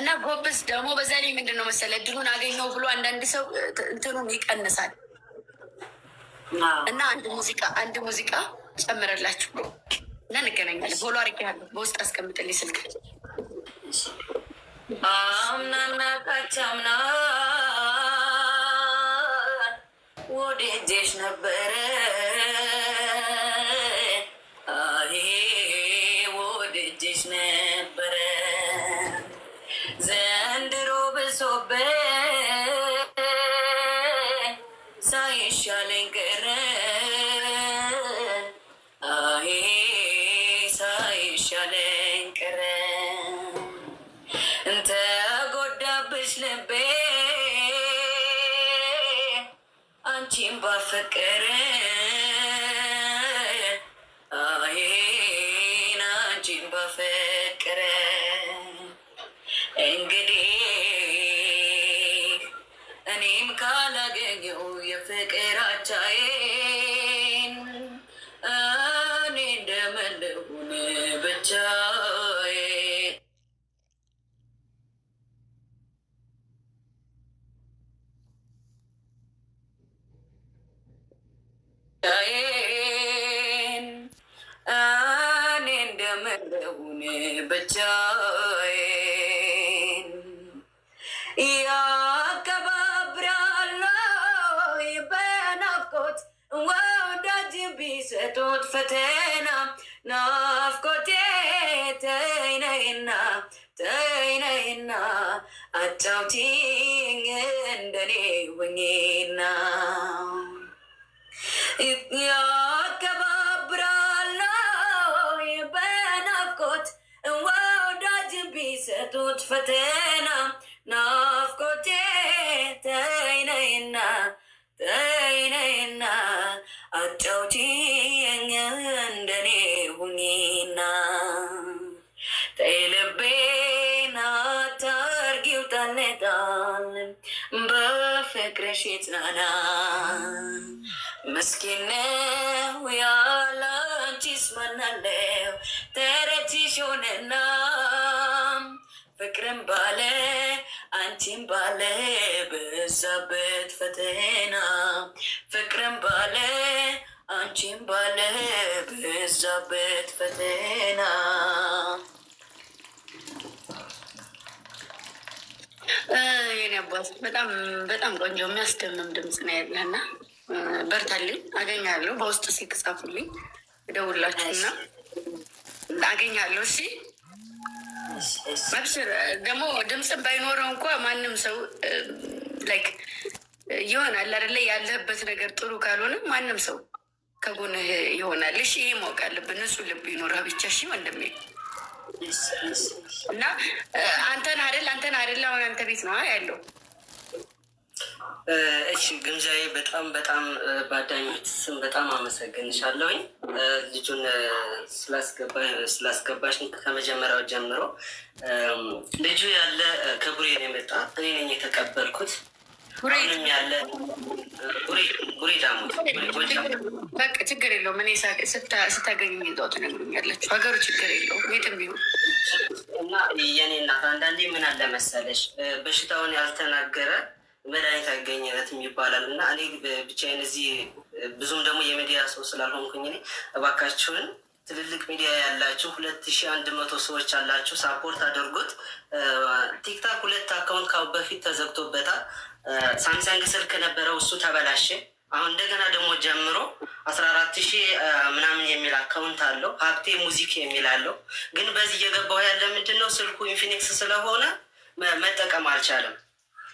እና ጎበዝ ደግሞ በዛ ላይ ምንድን ነው መሰለ እድሉን አገኘው ብሎ አንዳንድ ሰው እንትኑን ይቀንሳል። እና አንድ ሙዚቃ ጨምረላችሁ እና እንገናኛለን። ፎሎ አድርጌሃለሁ፣ በውስጥ አስቀምጥልኝ ስልክ። አምናና ካቻምና ወደጄሽ ነበረ ወደጄሽ ነበረ ዘንድሮ ብሶበት ሳይሻለኝ ቀረ ሳይሻለኝ ቀረ ተጎዳብሽ ልቤ አንቺን ባፈቀረ አንቺን ባፈቀረ እንግዲህ እኔም ካላገኘው የፍቅር አቻዬን እኔ እንደመለሁን ብቻዬ እኔ እንደመለሁን ብቻዬን ያከባብራለሁ በናፍቆት ወዳጅ ቢሰጡት ፈተና ናፍቆቴ ተይነይና አጫውቲኝ እንደኔ ሁኚና ያከባብራለሁ በናፍቆት ወዳጅ ቢሰጡት ፈተና ናፍቆቴ ተይነይና አጫውቲኝ እንደኔ ሁኚና ተይ ልቤን አታርጊው ጣል በፍቅርሽ ይጽናና ምስኪን ነው ያለ አንቺስ ማናለው ተረትሽ ሆነና ፍቅርን ባለ አንቺን ባለ በዛበት ፈተና ፍቅርን ባለ አንቺን ባለ በዛበት ፈተና የኔ አባት በጣም ቆንጆ የሚያስደምም ድምፅ ነው ያለህና በርታልኝ። አገኛለሁ። በውስጥ ሲጻፉልኝ እደውላችሁና አገኛለሁ። እሺ አብሽር። ደግሞ ድምፅን ባይኖረው እንኳ ማንም ሰው ላይክ ይሆናል አይደለ? ያለህበት ነገር ጥሩ ካልሆነ ማንም ሰው ከጎንህ ይሆናል። እሺ ይሄ ማወቅ አለብን። ንጹህ ልብ ይኖርህ ብቻ። እሺ ወንድሜ እና አንተን አይደል አሁን አንተ ቤት ነው ያለው። እሺ ግምጃዬ በጣም በአዳኞች ስም በጣም አመሰግንሻለሁኝ። ልጁን ስላስገባሽ ከመጀመሪያው ጀምሮ ልጁ ያለ ከቡሬ ነው የመጣ፣ እኔ ነኝ የተቀበልኩት። ሁንም ያለ ቡሬ ዳሞት በቃ ችግር የለውም። እኔ ስታገኙ ዛው ትነግሩኛላችሁ። ሀገሩ ችግር የለውም የትም ቢሆን እና የኔ እናት አንዳንዴ ምን አለ መሰለሽ በሽታውን ያልተናገረ መድኃኒት አይገኝበትም ይባላል። እና እኔ ብቻዬን እዚህ ብዙም ደግሞ የሚዲያ ሰው ስላልሆንኩኝ እኔ እባካችሁን ትልልቅ ሚዲያ ያላችሁ 2100 ሰዎች አላችሁ፣ ሳፖርት አድርጉት። ቲክታክ 2 አካውንት ካሁን በፊት ተዘግቶበታል። ሳምሰንግ ስልክ ነበረው እሱ ተበላሸ። አሁን እንደገና ደግሞ ጀምሮ 14,000 ምናምን የሚል አካውንት አለው። ሀብቴ ሙዚክ የሚል አለው። ግን በዚህ እየገባሁ ያለ ምንድን ነው ስልኩ ኢንፊኒክስ ስለሆነ መጠቀም አልቻለም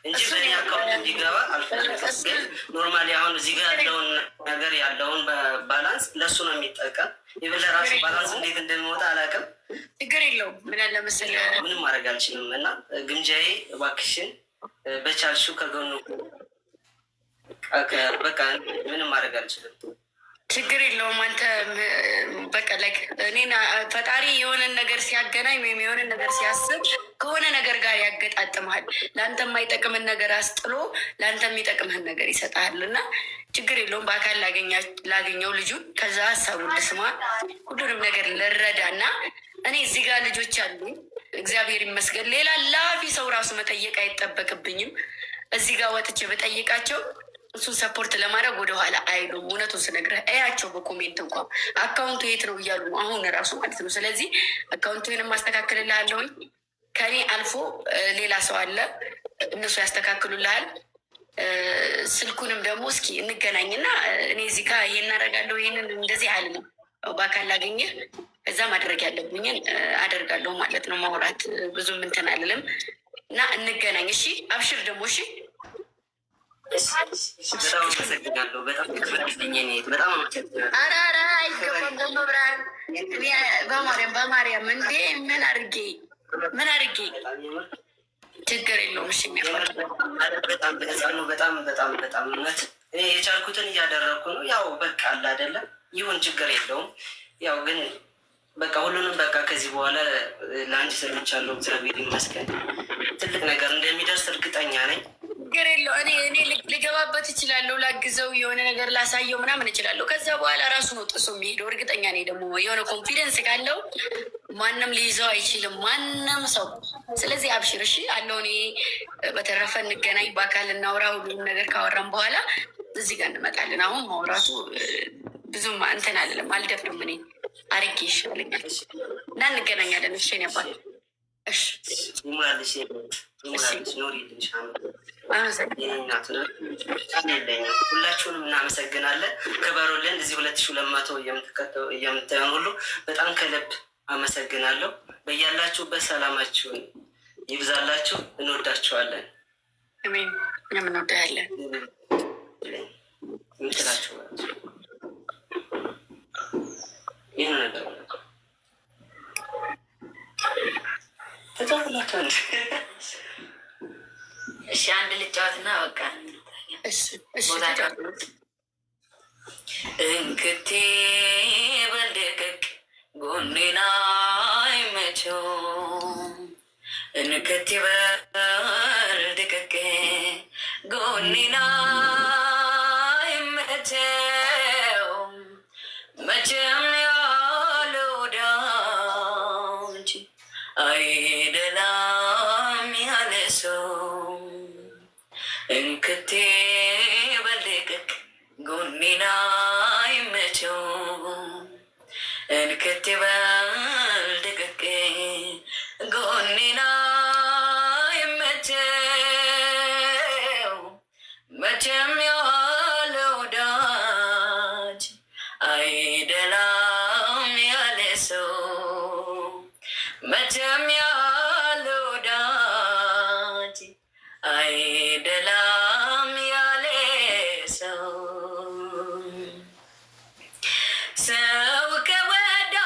እንጂ በእኔ አካውንት እንዲገባ አልፈልግም። ግን ኖርማሊ አሁን እዚህ ጋር ያለውን ነገር ያለውን ባላንስ ለእሱ ነው የሚጠቀም። ይብን ለራሱ ባላንስ እንዴት እንደሚወጣ አላውቅም። ችግር የለውም። ምን አለ መሰለህ ምንም ማድረግ አልችልም። እና ግምጃዬ እባክሽን በቻልሽው ከጎኑ በቃ ምንም ማድረግ አልችልም። ችግር የለውም። አንተ በቃ ላይክ እኔና ፈጣሪ የሆነን ነገር ሲያገናኝ ወይም የሆነን ነገር ሲያስብ ከሆነ ነገር ጋር ያገጣጥመሃል። ለአንተ የማይጠቅምን ነገር አስጥሎ ለአንተ የሚጠቅምህን ነገር ይሰጥሃል። እና ችግር የለውም። በአካል ላገኘው ልጁን ከዛ ሀሳቡን ልስማ፣ ሁሉንም ነገር ልረዳ እና እኔ እዚህ ጋር ልጆች አሉኝ እግዚአብሔር ይመስገን። ሌላ ላፊ ሰው ራሱ መጠየቅ አይጠበቅብኝም። እዚህ ጋር ወጥቼ በጠይቃቸው እሱን ሰፖርት ለማድረግ ወደኋላ አይሉም። እውነቱን ስነግርህ እያቸው በኮሜንት እንኳን አካውንቱ የት ነው እያሉ ነው አሁን ራሱ ማለት ነው። ስለዚህ አካውንቱንም ማስተካከልልሃለሁኝ። ከኔ አልፎ ሌላ ሰው አለ፣ እነሱ ያስተካክሉልሃል። ስልኩንም ደግሞ እስኪ እንገናኝና እኔ እዚህ ጋር ይሄን እናደርጋለሁ ይሄንን እንደዚህ አልልም። በአካል ላገኘህ እዛ ማድረግ ያለብኝን አደርጋለሁ ማለት ነው። ማውራት ብዙም እንትን አልልም እና እንገናኝ። እሺ አብሽር ደግሞ እሺ። በጣም አመሰግናለሁ። በጣም በጣም ኧረ አይገባም። ደግሞ ብርሃን በማርያም እንዴ ምን አድርጌ ችግር የለውም። እሺ በጣም በጣም በጣም በጣም እውነት የቻልኩትን እያደረግኩ ነው። ያው በቃ አለ አይደለም ይሁን ችግር የለውም። ያው ግን በቃ ሁሉንም በቃ ከዚህ በኋላ ለአንድ ሰምቻለሁ። እግዚአብሔር ይመስገን ትልቅ ነገር እንደሚደርስ እርግጠኛ ነኝ። ችግር የለው። እኔ ልገባበት እችላለሁ፣ ላግዘው፣ የሆነ ነገር ላሳየው ምናምን እችላለሁ። ከዛ በኋላ ራሱ ነው ጥሶ የሚሄደው። እርግጠኛ ነኝ ደግሞ የሆነ ኮንፊደንስ ካለው ማንም ሊይዘው አይችልም፣ ማንም ሰው። ስለዚህ አብሽር እሺ አለው። እኔ በተረፈ እንገናኝ፣ በአካል እናውራ። ሁሉም ነገር ካወራም በኋላ እዚህ ጋር እንመጣለን። አሁን ማውራቱ ብዙም እንትን አልልም፣ አልደፍርም። እኔ አርጌ ይሻለኛል እና እንገናኛለን። እሺ ኔ ያባል ይሙላልሽ ኖሪልሽ ሁላችሁንም እናመሰግናለን። ክበሩልን። እዚህ 2200 የምታየውን ሁሉ በጣም ከልብ አመሰግናለሁ። በያላችሁበት ሰላማችሁን ይብዛላችሁ። እንወዳችኋለን። አሜን። እንወዳለን። ምትላችሁ ይህን ነገር ተጫውላችኋል። እሺ አንድ ልጫወትና በቃ እንክቴ በልደቀቅ ጎኔና አይመቸው እንክቴ በልደቀቅ ጎኔና አይመቸው መቼም ያለ ወዳጅ አይደላም ያለ ሰው እንክቴ በልቀቅ ጎኔና አይመቸው እንክቴ በልቀቅ ጎኔና አይመቸው መቼም ያለ ወዳጅ አይደላም ያለ ሰው መቼም ያለ ወዳጅ አይደላም ያለ ሰው ሰው ከወዳጅ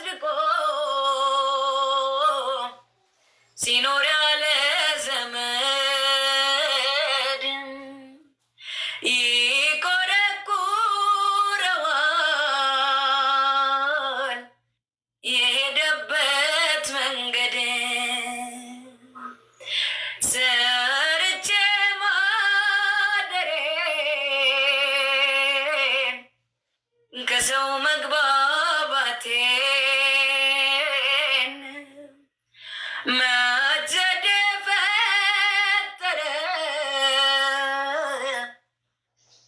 ርቆ ሲኖር ያለ ዘመድ ይቆረቁረዋል የሄደበት መንገድ ሰርቼ ማደሬን ከሰው መግባባቴን መጀደ ፈጠረ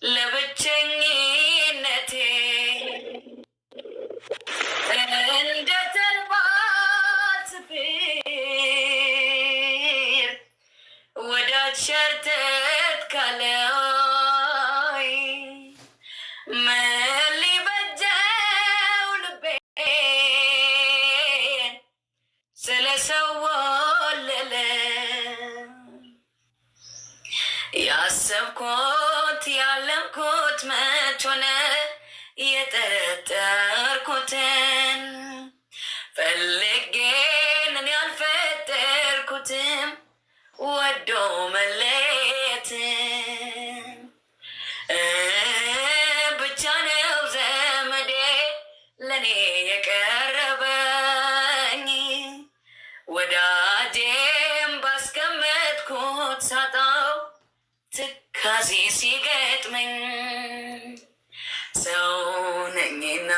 ለብቸኝነቴ እንደ ተልባ ስፊር ወዳጅ ሸርተት ካላይ ምን ሊበጀው ልቤን ስለ ሰው ወለለ ያሰብኩት ያለምኩት መች ሆነ የጠረጠርኩትን ፈልጌን እኔ አልፈጠርኩትም ወዶ መለየትን ብቻ ነው ዘመዴ ለእኔ የቀረበኝ ወዳጄም ባስቀመጥኩት ሳጣው ትካዜ ሲገጥመኝ ሰው ነኝና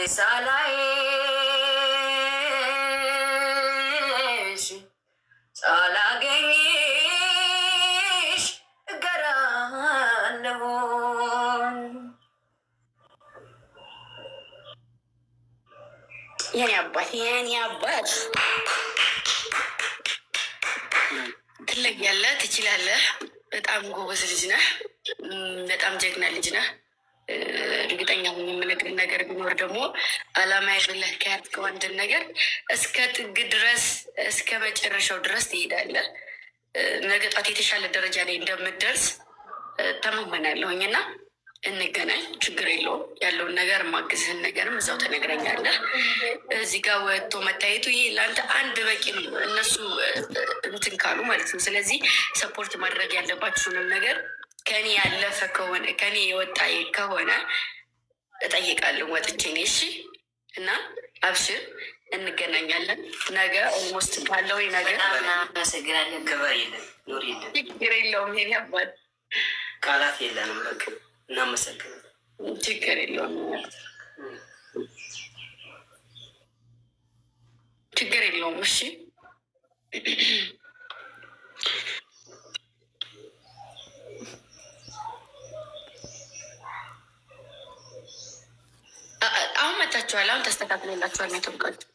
ሳላይሽ ሳላገኝሽ እገራለሁ። የኔ አባት የኔ አባት ትለያለህ፣ ትችላለህ። በጣም ጎበዝ ልጅ ነህ። በጣም ጀግና ልጅ ነህ። እርግጠኛ ሆኜ የምነግርህ ነገር ቢኖር ደግሞ አላማ ብለህ ከያዝከው አንድን ነገር እስከ ጥግ ድረስ እስከ መጨረሻው ድረስ ትሄዳለህ። ነገ ጧት የተሻለ ደረጃ ላይ እንደምትደርስ ተማመናለሁኝ እና እንገናኝ፣ ችግር የለውም። ያለውን ነገር ማግዝህን ነገርም እዛው ተነግረኛለህ። እዚህ ጋር ወጥቶ መታየቱ ይሄ ለአንተ አንድ በቂ ነው፣ እነሱ እንትን ካሉ ማለት ነው። ስለዚህ ሰፖርት ማድረግ ያለባችሁንም ነገር ከኔ ያለፈ ከሆነ ከኔ የወጣ ከሆነ እጠይቃለሁ ወጥቼ ኔ። እሺ እና አብሽር፣ እንገናኛለን ነገ። ኦልሞስት ባለው ነገር እናመሰግናለን። ክብር የለን ኖር የለን፣ ችግር የለውም። ይሄን ያባል ቃላት የለንም። በቃ እናመሰግናለን። ችግር የለውም፣ ችግር የለውም። እሺ አሁን መታችኋል። አሁን ተስተካክሎላችኋል። ኔትወርካችሁ